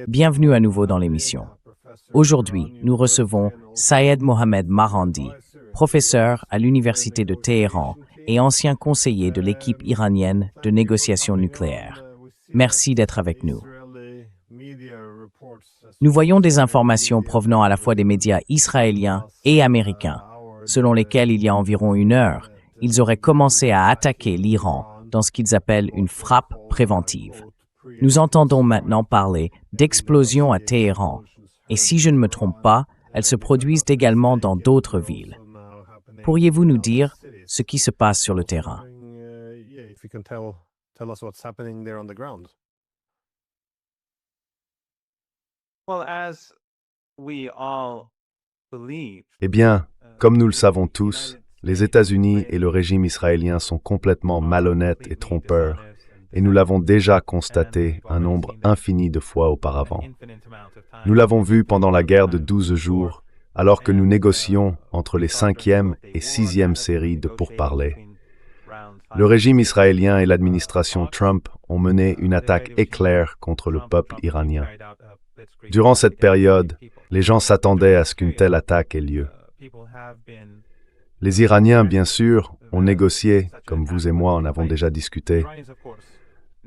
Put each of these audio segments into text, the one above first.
Bienvenue à nouveau dans l'émission. Aujourd'hui, nous recevons Syed Mohamed Marandi, professeur à l'Université de Téhéran et ancien conseiller de l'équipe iranienne de négociation nucléaire. Merci d'être avec nous. Nous voyons des informations provenant à la fois des médias israéliens et américains, selon lesquelles il y a environ une heure, ils auraient commencé à attaquer l'Iran dans ce qu'ils appellent une frappe préventive. Nous entendons maintenant parler d'explosions à Téhéran, et si je ne me trompe pas, elles se produisent également dans d'autres villes. Pourriez-vous nous dire ce qui se passe sur le terrain? Eh bien, comme nous le savons tous, les États-Unis et le régime israélien sont complètement malhonnêtes et trompeurs, et nous l'avons déjà constaté un nombre infini de fois auparavant. Nous l'avons vu pendant la guerre de 12 jours, alors que nous négocions entre les 5e et 6e séries de pourparlers. Le régime israélien et l'administration Trump ont mené une attaque éclair contre le peuple iranien. Durant cette période, les gens s'attendaient à ce qu'une telle attaque ait lieu. Les Iraniens, bien sûr, ont négocié, comme vous et moi en avons déjà discuté,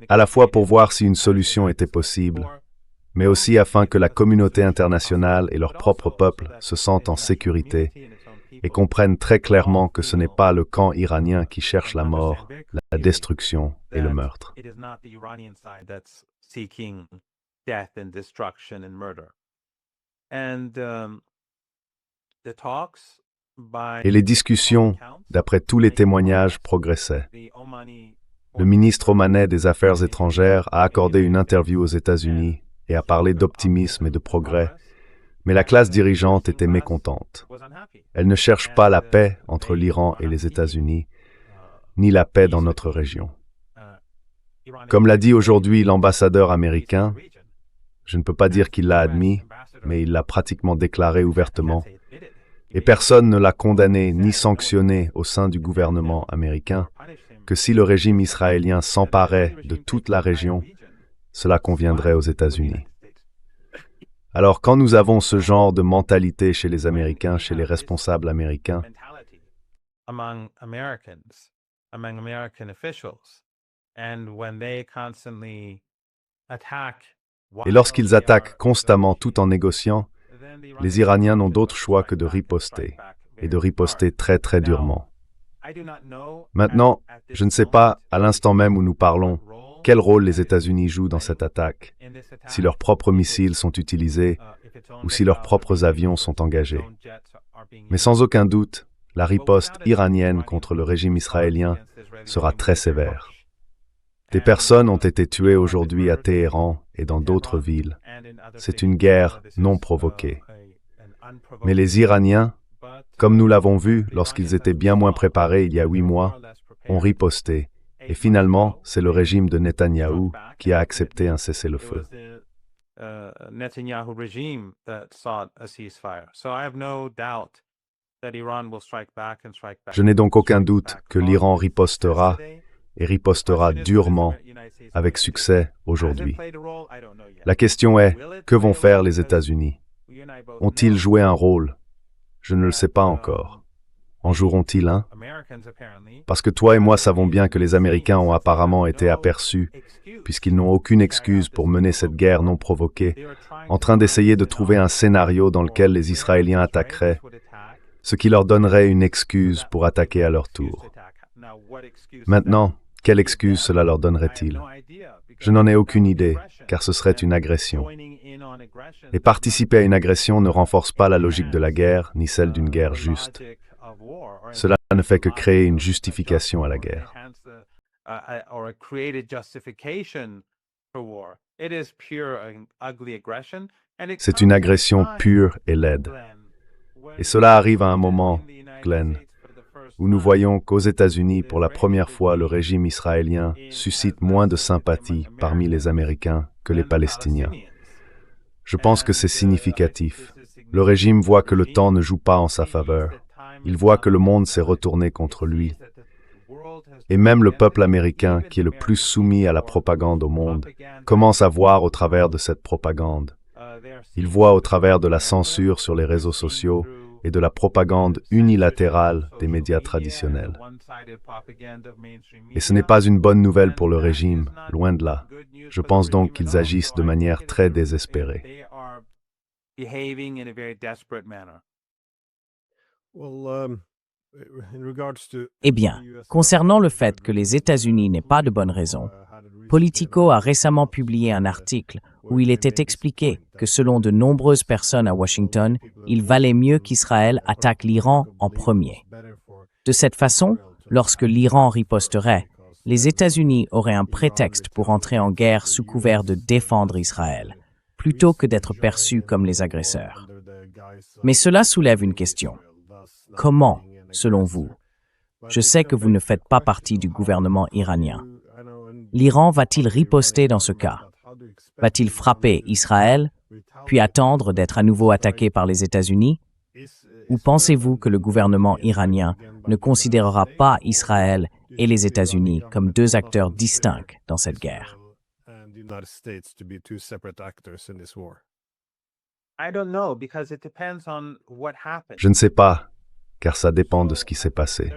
à la fois pour voir si une solution était possible, mais aussi afin que la communauté internationale et leur propre peuple se sentent en sécurité et comprennent très clairement que ce n'est pas le camp iranien qui cherche la mort, la destruction et le meurtre. Et les discussions, d'après tous les témoignages, progressaient. Le ministre omanais des Affaires étrangères a accordé une interview aux États-Unis et a parlé d'optimisme et de progrès, mais la classe dirigeante était mécontente. Elle ne cherche pas la paix entre l'Iran et les États-Unis, ni la paix dans notre région. Comme l'a dit aujourd'hui l'ambassadeur américain, je ne peux pas dire qu'il l'a admis, mais il l'a pratiquement déclaré ouvertement, et personne ne l'a condamné ni sanctionné au sein du gouvernement américain, que si le régime israélien s'emparait de toute la région, cela conviendrait aux États-Unis. Alors, quand nous avons ce genre de mentalité chez les Américains, chez les responsables américains, et lorsqu'ils attaquent constamment tout en négociant, les Iraniens n'ont d'autre choix que de riposter, et de riposter très très durement. Maintenant, je ne sais pas, à l'instant même où nous parlons, quel rôle les États-Unis jouent dans cette attaque, si leurs propres missiles sont utilisés ou si leurs propres avions sont engagés. Mais sans aucun doute, la riposte iranienne contre le régime israélien sera très sévère. Des personnes ont été tuées aujourd'hui à Téhéran et dans d'autres villes. C'est une guerre non provoquée. Mais les Iraniens, comme nous l'avons vu lorsqu'ils étaient bien moins préparés il y a 8 mois, ont riposté. Et finalement, c'est le régime de Netanyahou qui a accepté un cessez-le-feu. Je n'ai donc aucun doute que l'Iran ripostera et ripostera durement, avec succès aujourd'hui. La question est, que vont faire les États-Unis? Ont-ils joué un rôle? Je ne le sais pas encore. En joueront-ils un? Parce que toi et moi savons bien que les Américains ont apparemment été aperçus, puisqu'ils n'ont aucune excuse pour mener cette guerre non provoquée, en train d'essayer de trouver un scénario dans lequel les Israéliens attaqueraient, ce qui leur donnerait une excuse pour attaquer à leur tour. Maintenant, quelle excuse cela leur donnerait-il? Je n'en ai aucune idée, car ce serait une agression. Et participer à une agression ne renforce pas la logique de la guerre, ni celle d'une guerre juste. Cela ne fait que créer une justification à la guerre. C'est une agression pure et laide. Et cela arrive à un moment, Glenn, où nous voyons qu'aux États-Unis, pour la première fois, le régime israélien suscite moins de sympathie parmi les Américains que les Palestiniens. Je pense que c'est significatif. Le régime voit que le temps ne joue pas en sa faveur. Il voit que le monde s'est retourné contre lui. Et même le peuple américain, qui est le plus soumis à la propagande au monde, commence à voir au travers de cette propagande. Il voit au travers de la censure sur les réseaux sociaux et de la propagande unilatérale des médias traditionnels. Et ce n'est pas une bonne nouvelle pour le régime, loin de là. Je pense donc qu'ils agissent de manière très désespérée. Eh bien, concernant le fait que les États-Unis n'aient pas de bonnes raisons, Politico a récemment publié un article où il était expliqué que selon de nombreuses personnes à Washington, il valait mieux qu'Israël attaque l'Iran en premier. De cette façon, lorsque l'Iran riposterait, les États-Unis auraient un prétexte pour entrer en guerre sous couvert de défendre Israël, plutôt que d'être perçus comme les agresseurs. Mais cela soulève une question. Comment, selon vous? Je sais que vous ne faites pas partie du gouvernement iranien. L'Iran va-t-il riposter dans ce cas? Va-t-il frapper Israël, puis attendre d'être à nouveau attaqué par les États-Unis? Ou pensez-vous que le gouvernement iranien ne considérera pas Israël et les États-Unis comme deux acteurs distincts dans cette guerre? Je ne sais pas, car ça dépend de ce qui s'est passé.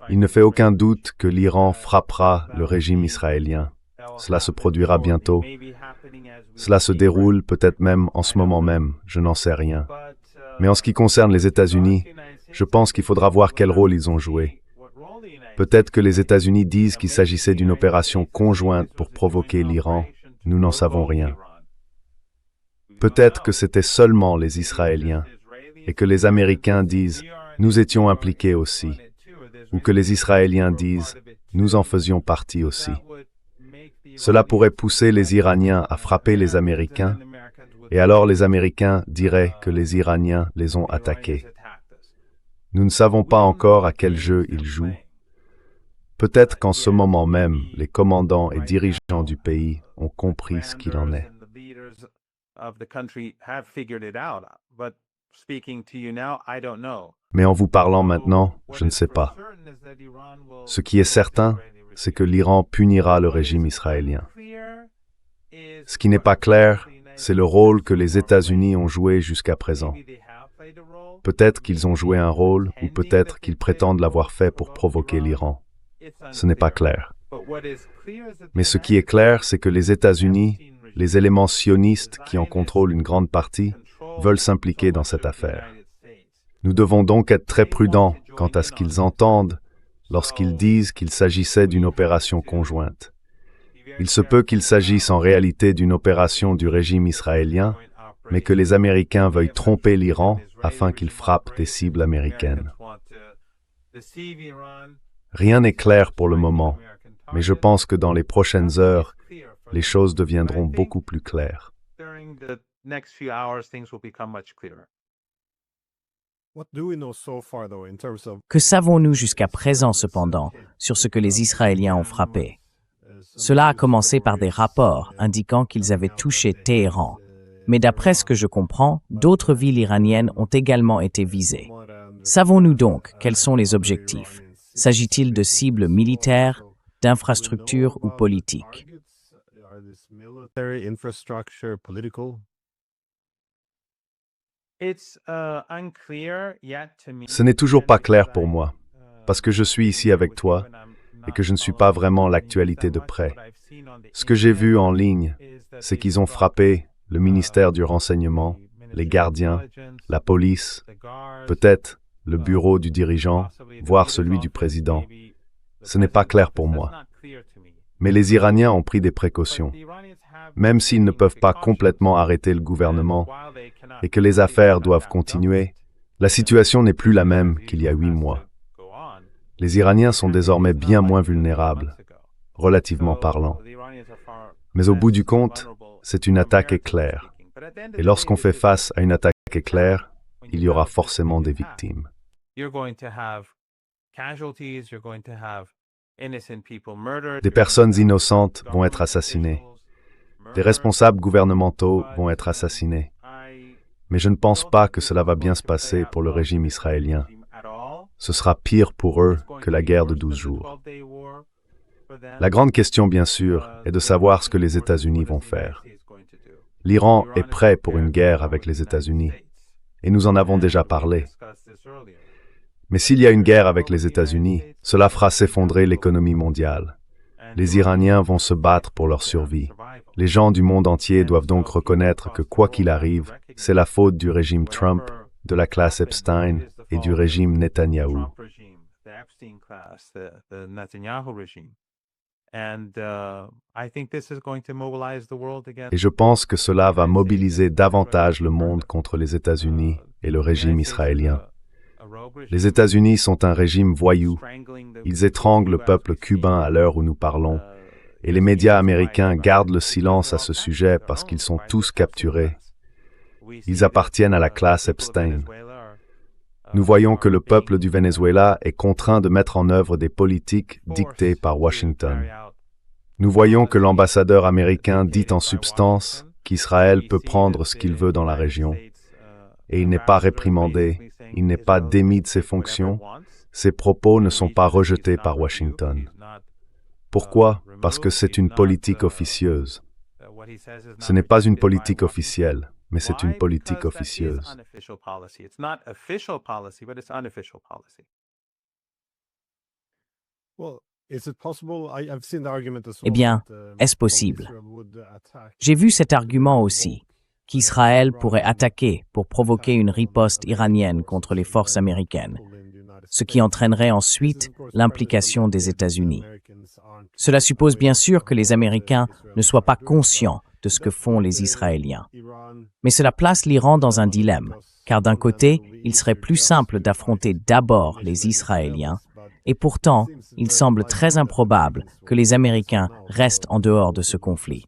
Il ne fait aucun doute que l'Iran frappera le régime israélien. Cela se produira bientôt. Cela se déroule peut-être même en ce moment même, je n'en sais rien. Mais en ce qui concerne les États-Unis, je pense qu'il faudra voir quel rôle ils ont joué. Peut-être que les États-Unis disent qu'il s'agissait d'une opération conjointe pour provoquer l'Iran. Nous n'en savons rien. Peut-être que c'était seulement les Israéliens et que les Américains disent « nous étions impliqués aussi » ou que les Israéliens disent « nous en faisions partie aussi ». Cela pourrait pousser les Iraniens à frapper les Américains et alors les Américains diraient que les Iraniens les ont attaqués. Nous ne savons pas encore à quel jeu ils jouent. Peut-être qu'en ce moment même, les commandants et dirigeants du pays ont compris ce qu'il en est. Mais en vous parlant maintenant, je ne sais pas. Ce qui est certain, c'est que l'Iran punira le régime israélien. Ce qui n'est pas clair, c'est le rôle que les États-Unis ont joué jusqu'à présent. Peut-être qu'ils ont joué un rôle, ou peut-être qu'ils prétendent l'avoir fait pour provoquer l'Iran. Ce n'est pas clair. Mais ce qui est clair, c'est que les États-Unis, les éléments sionistes qui en contrôlent une grande partie, veulent s'impliquer dans cette affaire. Nous devons donc être très prudents quant à ce qu'ils entendent lorsqu'ils disent qu'il s'agissait d'une opération conjointe. Il se peut qu'il s'agisse en réalité d'une opération du régime israélien, mais que les Américains veuillent tromper l'Iran afin qu'il frappe des cibles américaines. Rien n'est clair pour le moment, mais je pense que dans les prochaines heures, les choses deviendront beaucoup plus claires. Que savons-nous jusqu'à présent cependant sur ce que les Israéliens ont frappé? Cela a commencé par des rapports indiquant qu'ils avaient touché Téhéran. Mais d'après ce que je comprends, d'autres villes iraniennes ont également été visées. Savons-nous donc quels sont les objectifs? S'agit-il de cibles militaires, d'infrastructures ou politiques? Ce n'est toujours pas clair pour moi, parce que je suis ici avec toi et que je ne suis pas vraiment l'actualité de près. Ce que j'ai vu en ligne, c'est qu'ils ont frappé le ministère du Renseignement, les gardiens, la police, peut-être le bureau du dirigeant, voire celui du président. Ce n'est pas clair pour moi. Mais les Iraniens ont pris des précautions. Même s'ils ne peuvent pas complètement arrêter le gouvernement et que les affaires doivent continuer, la situation n'est plus la même qu'il y a 8 mois. Les Iraniens sont désormais bien moins vulnérables, relativement parlant. Mais au bout du compte, c'est une attaque éclair. Et lorsqu'on fait face à une attaque éclair, il y aura forcément des victimes. Des personnes innocentes vont être assassinées. Des responsables gouvernementaux vont être assassinés. Mais je ne pense pas que cela va bien se passer pour le régime israélien. ce sera pire pour eux que la guerre de 12 jours. La grande question, bien sûr, est de savoir ce que les États-Unis vont faire. L'Iran est prêt pour une guerre avec les États-Unis, et nous en avons déjà parlé. Mais s'il y a une guerre avec les États-Unis, cela fera s'effondrer l'économie mondiale. Les Iraniens vont se battre pour leur survie. Les gens du monde entier doivent donc reconnaître que quoi qu'il arrive, c'est la faute du régime Trump, de la classe Epstein et du régime Netanyahou. Et je pense que cela va mobiliser davantage le monde contre les États-Unis et le régime israélien. Les États-Unis sont un régime voyou. Ils étranglent le peuple cubain à l'heure où nous parlons. Et les médias américains gardent le silence à ce sujet parce qu'ils sont tous capturés. Ils appartiennent à la classe Epstein. Nous voyons que le peuple du Venezuela est contraint de mettre en œuvre des politiques dictées par Washington. Nous voyons que l'ambassadeur américain dit en substance qu'Israël peut prendre ce qu'il veut dans la région. Et il n'est pas réprimandé, il n'est pas démis de ses fonctions. Ses propos ne sont pas rejetés par Washington. Pourquoi? Parce que c'est une politique officieuse. Ce n'est pas une politique officielle, mais c'est une politique officieuse. Eh bien, est-ce possible? J'ai vu cet argument aussi, qu'Israël pourrait attaquer pour provoquer une riposte iranienne contre les forces américaines, ce qui entraînerait ensuite l'implication des États-Unis. Cela suppose bien sûr que les Américains ne soient pas conscients de ce que font les Israéliens. Mais cela place l'Iran dans un dilemme, car d'un côté, il serait plus simple d'affronter d'abord les Israéliens, et pourtant, il semble très improbable que les Américains restent en dehors de ce conflit.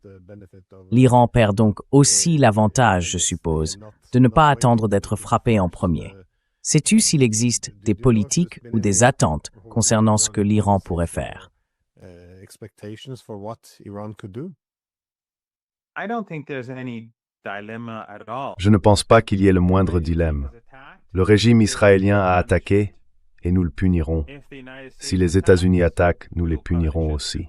L'Iran perd donc aussi l'avantage, je suppose, de ne pas attendre d'être frappé en premier. Sais-tu s'il existe des politiques ou des attentes concernant ce que l'Iran pourrait faire? Je ne pense pas qu'il y ait le moindre dilemme. Le régime israélien a attaqué et nous le punirons. Si les États-Unis attaquent, nous les punirons aussi.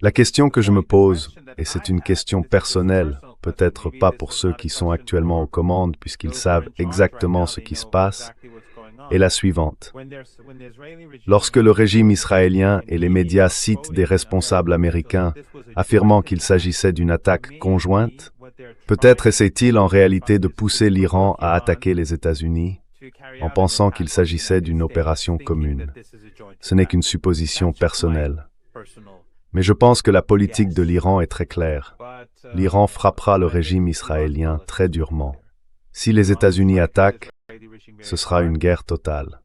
La question que je me pose, et c'est une question personnelle, peut-être pas pour ceux qui sont actuellement aux commandes puisqu'ils savent exactement ce qui se passe, est la suivante. Lorsque le régime israélien et les médias citent des responsables américains affirmant qu'il s'agissait d'une attaque conjointe, peut-être essaient-ils en réalité de pousser l'Iran à attaquer les États-Unis en pensant qu'il s'agissait d'une opération commune. Ce n'est qu'une supposition personnelle. Mais je pense que la politique de l'Iran est très claire. L'Iran frappera le régime israélien très durement. Si les États-Unis attaquent, ce sera une guerre totale.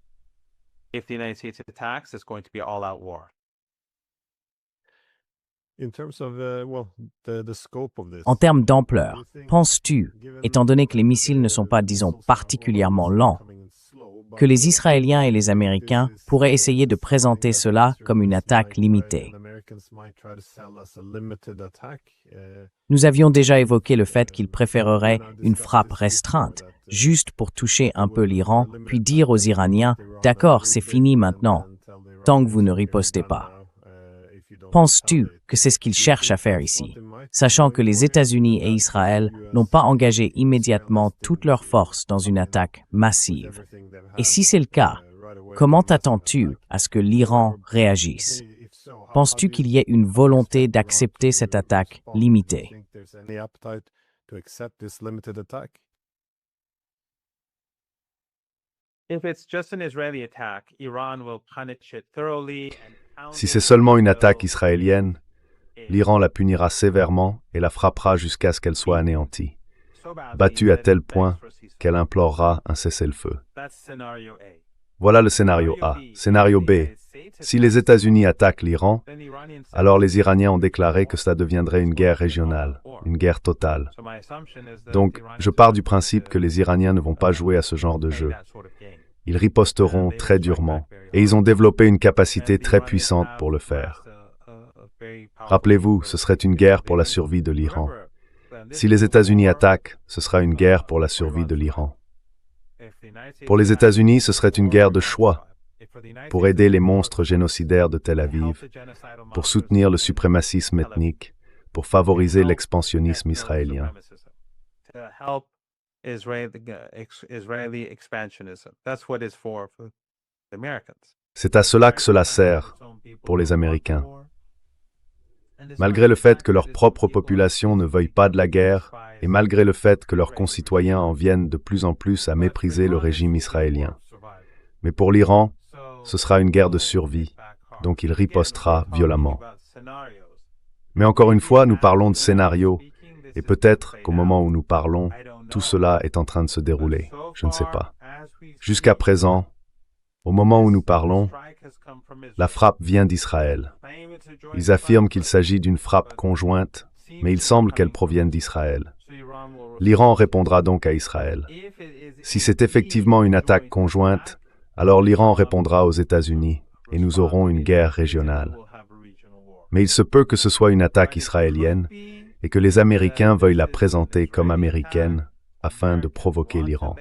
En termes d'ampleur, penses-tu, étant donné que les missiles ne sont pas, disons, particulièrement lents, que les Israéliens et les Américains pourraient essayer de présenter cela comme une attaque limitée? Nous avions déjà évoqué le fait qu'ils préféreraient une frappe restreinte, juste pour toucher un peu l'Iran, puis dire aux Iraniens « D'accord, c'est fini maintenant, tant que vous ne ripostez pas ». Penses-tu que c'est ce qu'ils cherchent à faire ici, sachant que les États-Unis et Israël n'ont pas engagé immédiatement toutes leurs forces dans une attaque massive? Et si c'est le cas, comment t'attends-tu à ce que l'Iran réagisse? Penses-tu qu'il y ait une volonté d'accepter cette attaque limitée? Si c'est seulement une attaque israélienne, l'Iran la punira sévèrement et la frappera jusqu'à ce qu'elle soit anéantie, battue à tel point qu'elle implorera un cessez-le-feu. Voilà le scénario A. Scénario B. Si les États-Unis attaquent l'Iran, alors les Iraniens ont déclaré que cela deviendrait une guerre régionale, une guerre totale. Donc, je pars du principe que les Iraniens ne vont pas jouer à ce genre de jeu. Ils riposteront très durement, et ils ont développé une capacité très puissante pour le faire. Rappelez-vous, ce serait une guerre pour la survie de l'Iran. Si les États-Unis attaquent, ce sera une guerre pour la survie de l'Iran. Pour les États-Unis, ce serait une guerre de choix pour aider les monstres génocidaires de Tel Aviv, pour soutenir le suprémacisme ethnique, pour favoriser l'expansionnisme israélien. C'est à cela que cela sert pour les Américains. Malgré le fait que leur propre population ne veuille pas de la guerre, et malgré le fait que leurs concitoyens en viennent de plus en plus à mépriser le régime israélien. Mais pour l'Iran, ce sera une guerre de survie, donc il ripostera violemment. Mais encore une fois, nous parlons de scénario, et peut-être qu'au moment où nous parlons, tout cela est en train de se dérouler. Je ne sais pas. Jusqu'à présent, au moment où nous parlons, la frappe vient d'Israël. Ils affirment qu'il s'agit d'une frappe conjointe, mais il semble qu'elle provienne d'Israël. L'Iran répondra donc à Israël. Si c'est effectivement une attaque conjointe, alors l'Iran répondra aux États-Unis, et nous aurons une guerre régionale. Mais il se peut que ce soit une attaque israélienne, et que les Américains veuillent la présenter comme américaine, afin de provoquer l'Iran.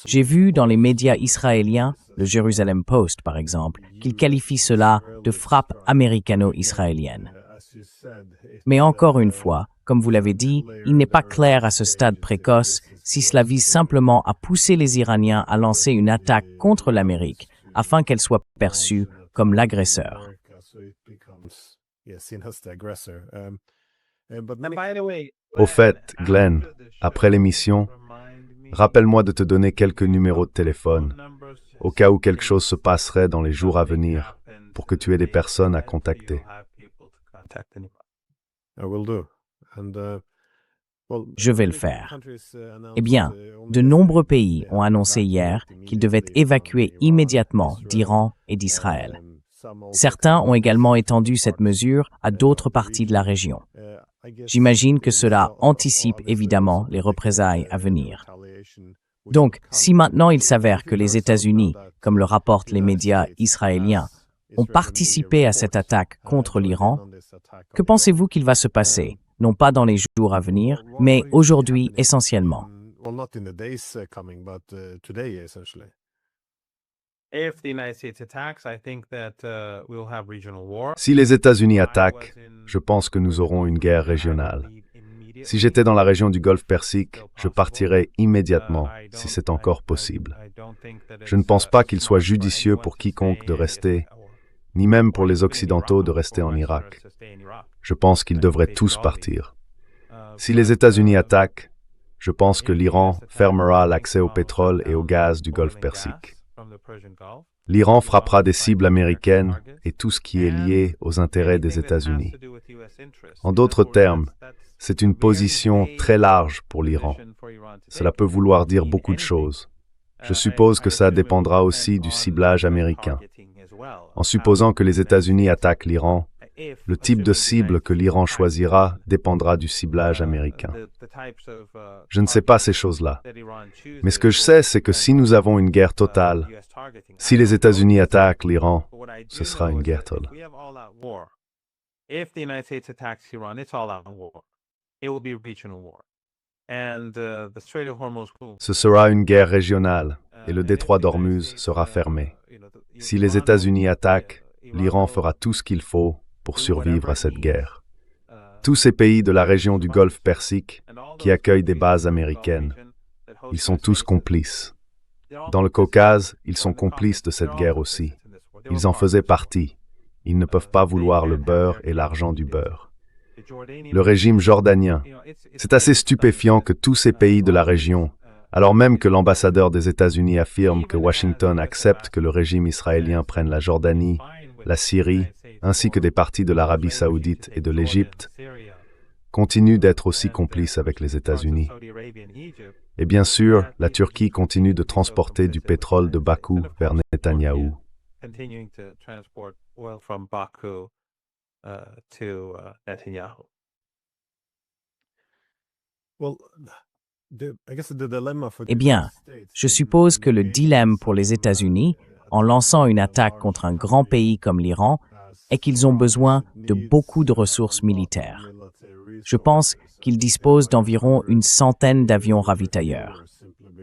J'ai vu dans les médias israéliens, le Jerusalem Post par exemple, qu'ils qualifient cela de frappe américano-israélienne. Mais encore une fois, comme vous l'avez dit, il n'est pas clair à ce stade précoce si cela vise simplement à pousser les Iraniens à lancer une attaque contre l'Amérique afin qu'elle soit perçue comme l'agresseur. Au fait, Glenn, après l'émission, rappelle-moi de te donner quelques numéros de téléphone, au cas où quelque chose se passerait dans les jours à venir, pour que tu aies des personnes à contacter. Je vais le faire. Eh bien, de nombreux pays ont annoncé hier qu'ils devaient évacuer immédiatement d'Iran et d'Israël. Certains ont également étendu cette mesure à d'autres parties de la région. J'imagine que cela anticipe évidemment les représailles à venir. Donc, si maintenant il s'avère que les États-Unis, comme le rapportent les médias israéliens, ont participé à cette attaque contre l'Iran, que pensez-vous qu'il va se passer, non pas dans les jours à venir, mais aujourd'hui essentiellement? Si les États-Unis attaquent, je pense que nous aurons une guerre régionale. Si j'étais dans la région du Golfe Persique, je partirais immédiatement, si c'est encore possible. Je ne pense pas qu'il soit judicieux pour quiconque de rester, ni même pour les Occidentaux de rester en Irak. Je pense qu'ils devraient tous partir. Si les États-Unis attaquent, je pense que l'Iran fermera l'accès au pétrole et au gaz du Golfe Persique. L'Iran frappera des cibles américaines et tout ce qui est lié aux intérêts des États-Unis. En d'autres termes, c'est une position très large pour l'Iran. Cela peut vouloir dire beaucoup de choses. Je suppose que ça dépendra aussi du ciblage américain. En supposant que les États-Unis attaquent l'Iran, le type de cible que l'Iran choisira dépendra du ciblage américain. Je ne sais pas ces choses-là. Mais ce que je sais, c'est que si nous avons une guerre totale, si les États-Unis attaquent l'Iran, ce sera une guerre totale. Ce sera une guerre régionale et le détroit d'Ormuz sera fermé. Si les États-Unis attaquent, l'Iran fera tout ce qu'il faut pour survivre à cette guerre. Tous ces pays de la région du Golfe Persique qui accueillent des bases américaines, ils sont tous complices. Dans le Caucase, ils sont complices de cette guerre aussi. Ils en faisaient partie. Ils ne peuvent pas vouloir le beurre et l'argent du beurre. Le régime jordanien, c'est assez stupéfiant que tous ces pays de la région, alors même que l'ambassadeur des États-Unis affirme que Washington accepte que le régime israélien prenne la Jordanie, la Syrie, ainsi que des parties de l'Arabie saoudite et de l'Égypte, continue d'être aussi complice avec les États-Unis. Et bien sûr, la Turquie continue de transporter du pétrole de Bakou vers Netanyahou. Eh bien, je suppose que le dilemme pour les États-Unis, en lançant une attaque contre un grand pays comme l'Iran, est qu'ils ont besoin de beaucoup de ressources militaires. Je pense qu'ils disposent d'environ une centaine d'avions ravitailleurs.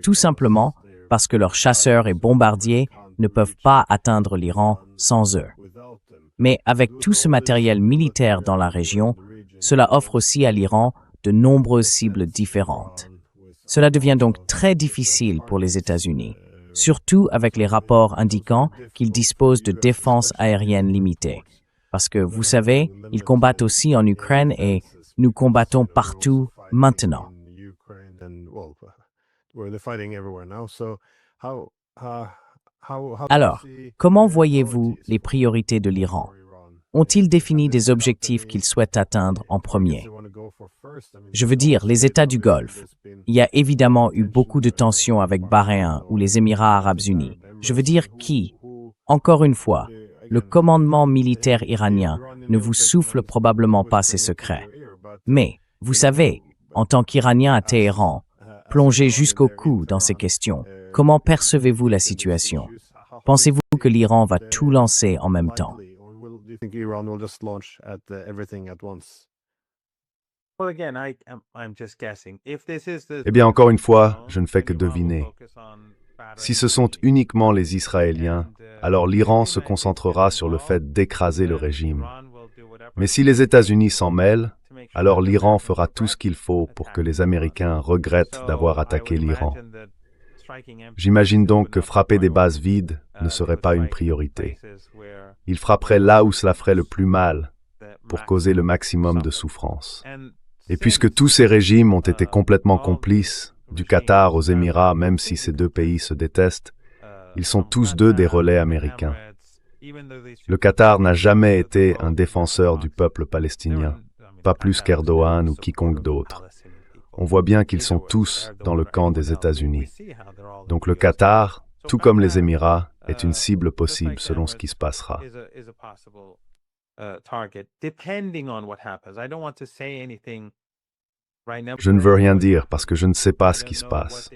Tout simplement parce que leurs chasseurs et bombardiers ne peuvent pas atteindre l'Iran sans eux. Mais avec tout ce matériel militaire dans la région, cela offre aussi à l'Iran de nombreuses cibles différentes. Cela devient donc très difficile pour les États-Unis, surtout avec les rapports indiquant qu'ils disposent de défense aérienne limitée. Parce que, vous savez, ils combattent aussi en Ukraine et nous combattons partout maintenant. Alors, comment voyez-vous les priorités de l'Iran? Ont-ils défini des objectifs qu'ils souhaitent atteindre en premier? Je veux dire, les États du Golfe. Il y a évidemment eu beaucoup de tensions avec Bahreïn ou les Émirats arabes unis. Je veux dire qui? Encore une fois, le commandement militaire iranien ne vous souffle probablement pas ses secrets. Mais, vous savez, en tant qu'Iranien à Téhéran, plongé jusqu'au cou dans ces questions, comment percevez-vous la situation? Pensez-vous que l'Iran va tout lancer en même temps? Eh bien, encore une fois, je ne fais que deviner. Si ce sont uniquement les Israéliens, alors l'Iran se concentrera sur le fait d'écraser le régime. Mais si les États-Unis s'en mêlent, alors l'Iran fera tout ce qu'il faut pour que les Américains regrettent d'avoir attaqué l'Iran. J'imagine donc que frapper des bases vides ne serait pas une priorité. Ils frapperaient là où cela ferait le plus mal pour causer le maximum de souffrance. Et puisque tous ces régimes ont été complètement complices, du Qatar aux Émirats, même si ces deux pays se détestent, ils sont tous deux des relais américains. Le Qatar n'a jamais été un défenseur du peuple palestinien, pas plus qu'Erdogan ou quiconque d'autre. On voit bien qu'ils sont tous dans le camp des États-Unis. Donc le Qatar, tout comme les Émirats, est une cible possible selon ce qui se passera. Je ne veux rien dire parce que je ne sais pas ce qui se passe.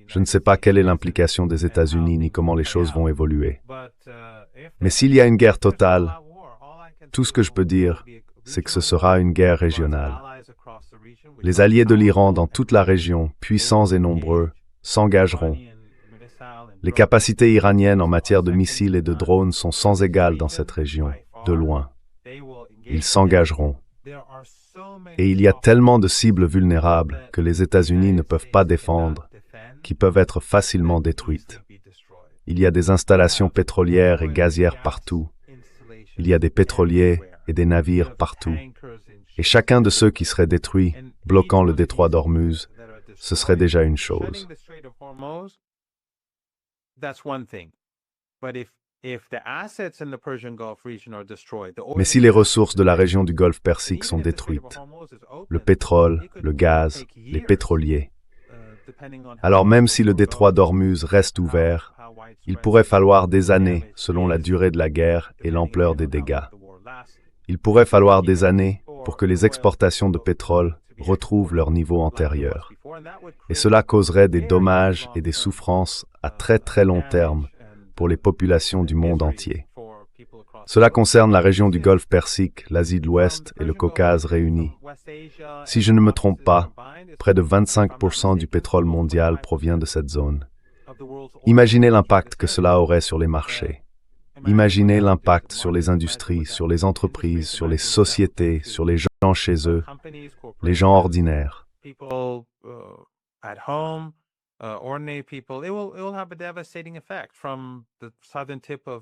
Je ne sais pas quelle est l'implication des États-Unis ni comment les choses vont évoluer. Mais s'il y a une guerre totale, tout ce que je peux dire, c'est que ce sera une guerre régionale. Les alliés de l'Iran dans toute la région, puissants et nombreux, s'engageront. Les capacités iraniennes en matière de missiles et de drones sont sans égales dans cette région, de loin. Ils s'engageront. Et il y a tellement de cibles vulnérables que les États-Unis ne peuvent pas défendre, qui peuvent être facilement détruites. Il y a des installations pétrolières et gazières partout. Il y a des pétroliers et des navires partout. Et chacun de ceux qui seraient détruits, bloquant le détroit d'Ormuz, ce serait déjà une chose. Mais si les ressources de la région du Golfe Persique sont détruites, le pétrole, le gaz, les pétroliers, alors même si le détroit d'Ormuz reste ouvert, il pourrait falloir des années selon la durée de la guerre et l'ampleur des dégâts. Il pourrait falloir des années pour que les exportations de pétrole retrouvent leur niveau antérieur. Et cela causerait des dommages et des souffrances à très très long terme pour les populations du monde entier. Cela concerne la région du Golfe Persique, l'Asie de l'Ouest et le Caucase réunis. Si je ne me trompe pas, près de 25% du pétrole mondial provient de cette zone. Imaginez l'impact que cela aurait sur les marchés. Imaginez l'impact sur les industries, sur les entreprises, sur les sociétés, sur les gens chez eux, les gens ordinaires.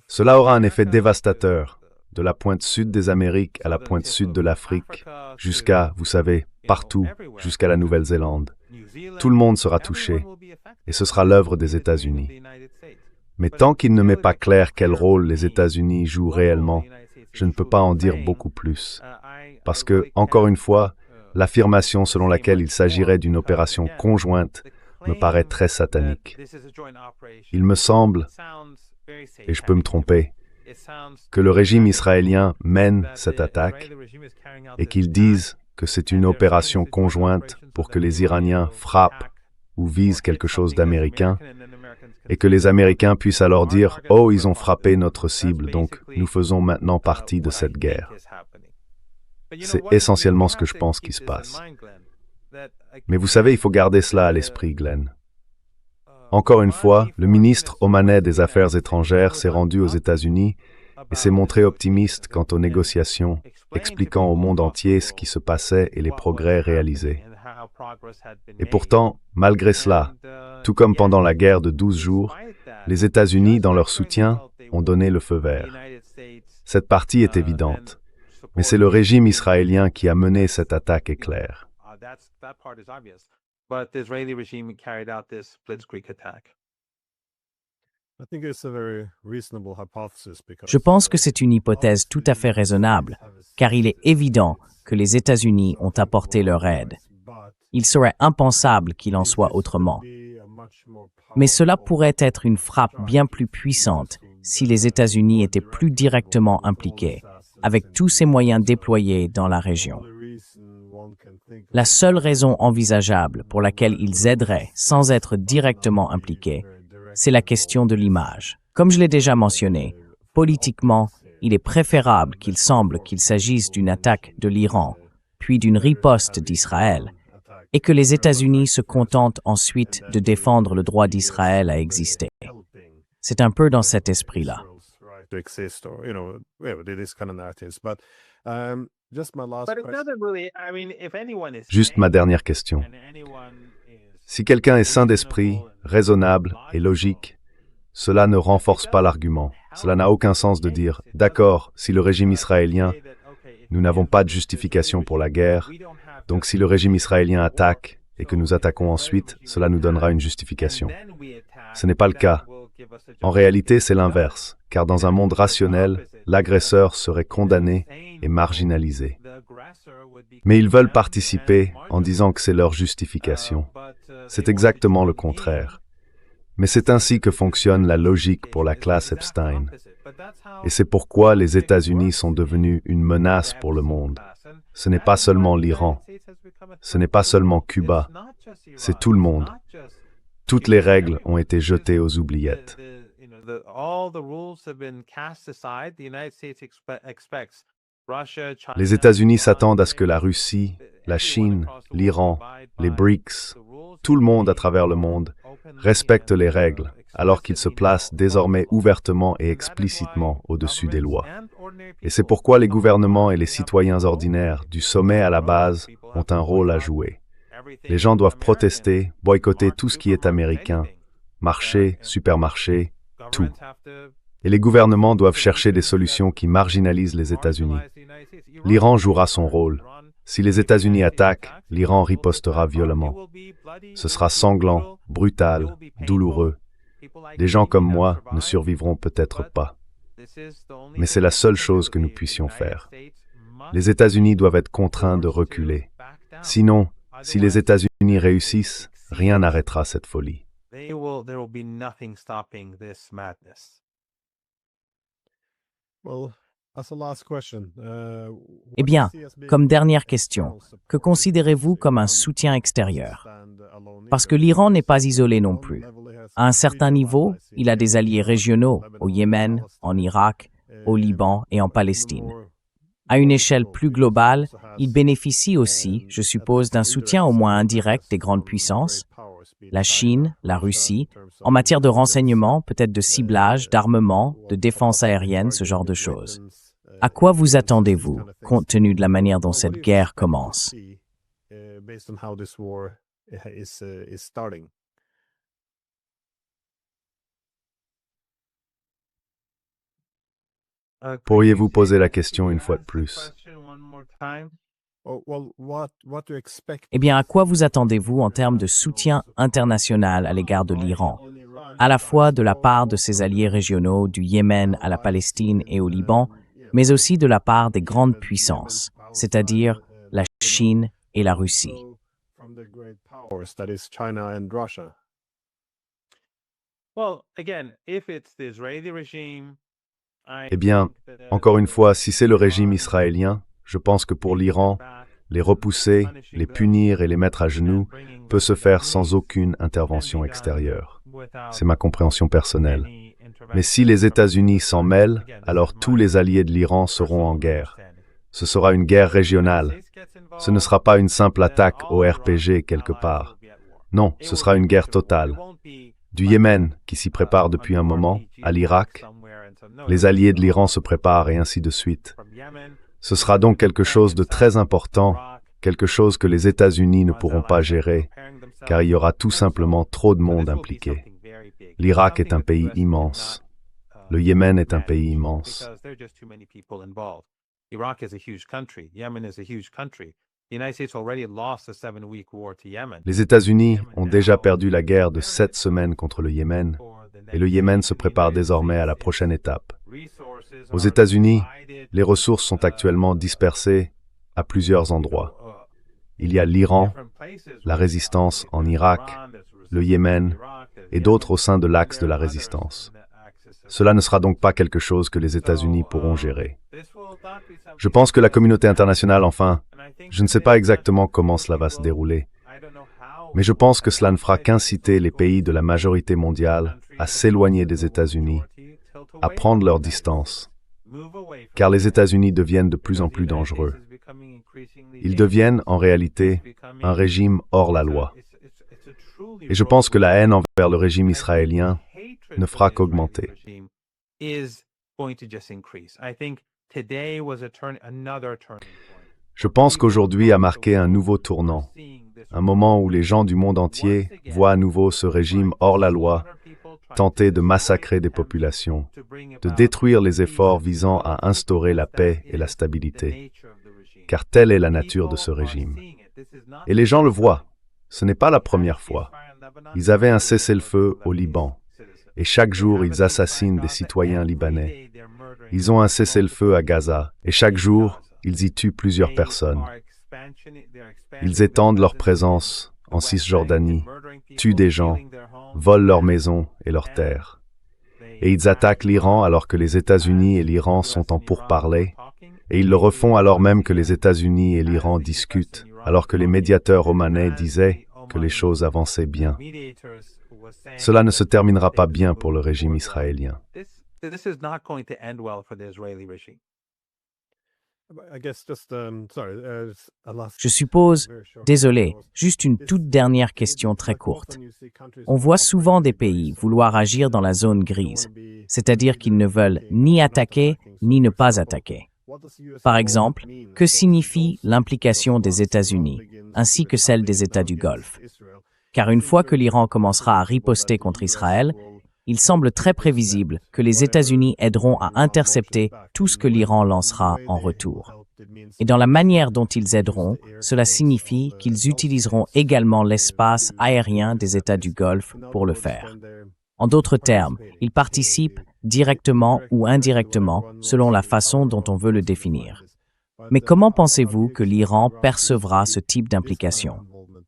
Cela aura un effet dévastateur, de la pointe sud des Amériques à la pointe sud de l'Afrique, jusqu'à, vous savez, partout, jusqu'à la Nouvelle-Zélande. Tout le monde sera touché, et ce sera l'œuvre des États-Unis. Mais tant qu'il ne m'est pas clair quel rôle les États-Unis jouent réellement, je ne peux pas en dire beaucoup plus. Parce que, encore une fois, l'affirmation selon laquelle il s'agirait d'une opération conjointe me paraît très satanique. Il me semble, et je peux me tromper, que le régime israélien mène cette attaque et qu'ils disent que c'est une opération conjointe pour que les Iraniens frappent ou visent quelque chose d'américain et que les Américains puissent alors dire « Oh, ils ont frappé notre cible, donc nous faisons maintenant partie de cette guerre ». C'est essentiellement ce que je pense qui se passe. Mais vous savez, il faut garder cela à l'esprit, Glenn. Encore une fois, le ministre omanais des Affaires étrangères s'est rendu aux États-Unis et s'est montré optimiste quant aux négociations, expliquant au monde entier ce qui se passait et les progrès réalisés. Et pourtant, malgré cela, tout comme pendant la guerre de 12 jours, les États-Unis, dans leur soutien, ont donné le feu vert. Cette partie est évidente, mais c'est le régime israélien qui a mené cette attaque éclair. Je pense que c'est une hypothèse tout à fait raisonnable, car il est évident que les États-Unis ont apporté leur aide. Il serait impensable qu'il en soit autrement. Mais cela pourrait être une frappe bien plus puissante si les États-Unis étaient plus directement impliqués, avec tous ces moyens déployés dans la région. La seule raison envisageable pour laquelle ils aideraient sans être directement impliqués, c'est la question de l'image. Comme je l'ai déjà mentionné, politiquement, il est préférable qu'il semble qu'il s'agisse d'une attaque de l'Iran, puis d'une riposte d'Israël, et que les États-Unis se contentent ensuite de défendre le droit d'Israël à exister. C'est un peu dans cet esprit-là. Juste ma dernière question. Si quelqu'un est sain d'esprit, raisonnable et logique, cela ne renforce pas l'argument. Cela n'a aucun sens de dire « D'accord, si le régime israélien, nous n'avons pas de justification pour la guerre, donc si le régime israélien attaque et que nous attaquons ensuite, cela nous donnera une justification. » Ce n'est pas le cas. En réalité, c'est l'inverse, car dans un monde rationnel, l'agresseur serait condamné et marginalisé. Mais ils veulent participer en disant que c'est leur justification. C'est exactement le contraire. Mais c'est ainsi que fonctionne la logique pour la classe Epstein. Et c'est pourquoi les États-Unis sont devenus une menace pour le monde. Ce n'est pas seulement l'Iran. Ce n'est pas seulement Cuba. C'est tout le monde. Toutes les règles ont été jetées aux oubliettes. Les États-Unis s'attendent à ce que la Russie, la Chine, l'Iran, les BRICS, tout le monde à travers le monde, respecte les règles, alors qu'ils se placent désormais ouvertement et explicitement au-dessus des lois. Et c'est pourquoi les gouvernements et les citoyens ordinaires, du sommet à la base, ont un rôle à jouer. Les gens doivent protester, boycotter tout ce qui est américain, marchés, supermarchés, tout. Et les gouvernements doivent chercher des solutions qui marginalisent les États-Unis. L'Iran jouera son rôle. Si les États-Unis attaquent, l'Iran ripostera violemment. Ce sera sanglant, brutal, douloureux. Des gens comme moi ne survivront peut-être pas. Mais c'est la seule chose que nous puissions faire. Les États-Unis doivent être contraints de reculer. Sinon, si les États-Unis réussissent, rien n'arrêtera cette folie. Eh bien, comme dernière question, que considérez-vous comme un soutien extérieur? Parce que l'Iran n'est pas isolé non plus. À un certain niveau, il a des alliés régionaux au Yémen, en Irak, au Liban et en Palestine. À une échelle plus globale, il bénéficie aussi, je suppose, d'un soutien au moins indirect des grandes puissances, la Chine, la Russie, en matière de renseignement, peut-être de ciblage, d'armement, de défense aérienne, ce genre de choses. À quoi vous attendez-vous, compte tenu de la manière dont cette guerre commence? Pourriez-vous poser la question une fois de plus? Eh bien, à quoi vous attendez-vous en termes de soutien international à l'égard de l'Iran, à la fois de la part de ses alliés régionaux, du Yémen à la Palestine et au Liban, mais aussi de la part des grandes puissances, c'est-à-dire la Chine et la Russie? Eh bien, encore une fois, si c'est le régime israélien, je pense que pour l'Iran, les repousser, les punir et les mettre à genoux peut se faire sans aucune intervention extérieure. C'est ma compréhension personnelle. Mais si les États-Unis s'en mêlent, alors tous les alliés de l'Iran seront en guerre. Ce sera une guerre régionale. Ce ne sera pas une simple attaque au RPG quelque part. Non, ce sera une guerre totale. Du Yémen, qui s'y prépare depuis un moment, à l'Irak, les alliés de l'Iran se préparent et ainsi de suite. Ce sera donc quelque chose de très important, quelque chose que les États-Unis ne pourront pas gérer, car il y aura tout simplement trop de monde impliqué. L'Irak est un pays immense. Le Yémen est un pays immense. Les États-Unis ont déjà perdu la guerre de 7 semaines contre le Yémen, et le Yémen se prépare désormais à la prochaine étape. Aux États-Unis, les ressources sont actuellement dispersées à plusieurs endroits. Il y a l'Iran, la résistance en Irak, le Yémen et d'autres au sein de l'axe de la résistance. Cela ne sera donc pas quelque chose que les États-Unis pourront gérer. Je pense que la communauté internationale, enfin, je ne sais pas exactement comment cela va se dérouler, mais je pense que cela ne fera qu'inciter les pays de la majorité mondiale à s'éloigner des États-Unis, à prendre leur distance, car les États-Unis deviennent de plus en plus dangereux. Ils deviennent, en réalité, un régime hors la loi. Et je pense que la haine envers le régime israélien ne fera qu'augmenter. Je pense qu'aujourd'hui a marqué un nouveau tournant, un moment où les gens du monde entier voient à nouveau ce régime hors la loi tenter de massacrer des populations, de détruire les efforts visant à instaurer la paix et la stabilité, car telle est la nature de ce régime. Et les gens le voient, ce n'est pas la première fois. Ils avaient un cessez-le-feu au Liban, et chaque jour ils assassinent des citoyens libanais. Ils ont un cessez-le-feu à Gaza, et chaque jour ils y tuent plusieurs personnes. Ils étendent leur présence en Cisjordanie, tuent des gens, volent leurs maisons et leurs terres. Et ils attaquent l'Iran alors que les États-Unis et l'Iran sont en pourparlers, et ils le refont alors même que les États-Unis et l'Iran discutent, alors que les médiateurs omanais disaient que les choses avançaient bien. Cela ne se terminera pas bien pour le régime israélien. Je suppose, désolé, juste une toute dernière question très courte. On voit souvent des pays vouloir agir dans la zone grise, c'est-à-dire qu'ils ne veulent ni attaquer ni ne pas attaquer. Par exemple, que signifie l'implication des États-Unis, ainsi que celle des États du Golfe? Car une fois que l'Iran commencera à riposter contre Israël, il semble très prévisible que les États-Unis aideront à intercepter tout ce que l'Iran lancera en retour. Et dans la manière dont ils aideront, cela signifie qu'ils utiliseront également l'espace aérien des États du Golfe pour le faire. En d'autres termes, ils participent directement ou indirectement selon la façon dont on veut le définir. Mais comment pensez-vous que l'Iran percevra ce type d'implication?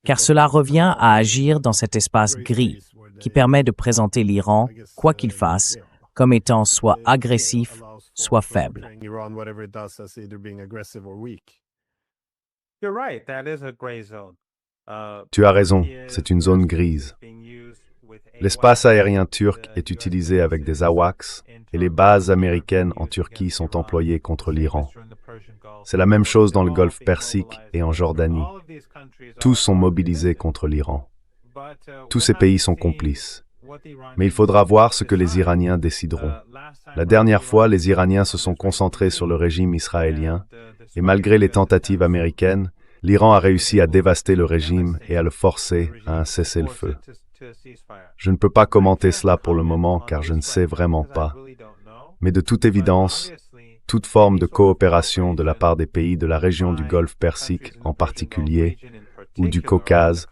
Car cela revient à agir dans cet espace gris qui permet de présenter l'Iran, quoi qu'il fasse, comme étant soit agressif, soit faible. Tu as raison, c'est une zone grise. L'espace aérien turc est utilisé avec des AWACS et les bases américaines en Turquie sont employées contre l'Iran. C'est la même chose dans le Golfe Persique et en Jordanie. Tous sont mobilisés contre l'Iran. Tous ces pays sont complices. Mais il faudra voir ce que les Iraniens décideront. La dernière fois, les Iraniens se sont concentrés sur le régime israélien, et malgré les tentatives américaines, l'Iran a réussi à dévaster le régime et à le forcer à un cessez-le-feu. Je ne peux pas commenter cela pour le moment car je ne sais vraiment pas. Mais de toute évidence, toute forme de coopération de la part des pays de la région du Golfe Persique en particulier, ou du Caucase,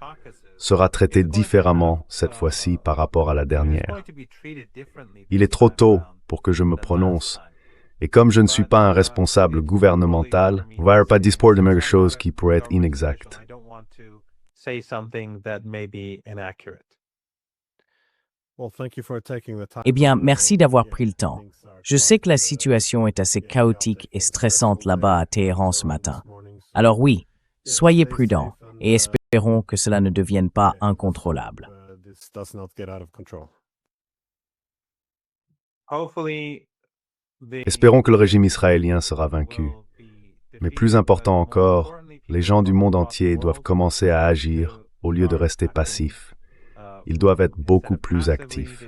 sera traitée différemment cette fois-ci par rapport à la dernière. Il est trop tôt pour que je me prononce, et comme je ne suis pas un responsable gouvernemental, je ne vais pas dire des choses qui pourraient être inexactes. Eh bien, merci d'avoir pris le temps. Je sais que la situation est assez chaotique et stressante là-bas à Téhéran ce matin. Alors oui, soyez prudents et espérons que cela ne devienne pas incontrôlable. Espérons que le régime israélien sera vaincu. Mais plus important encore, les gens du monde entier doivent commencer à agir au lieu de rester passifs. Ils doivent être beaucoup plus actifs.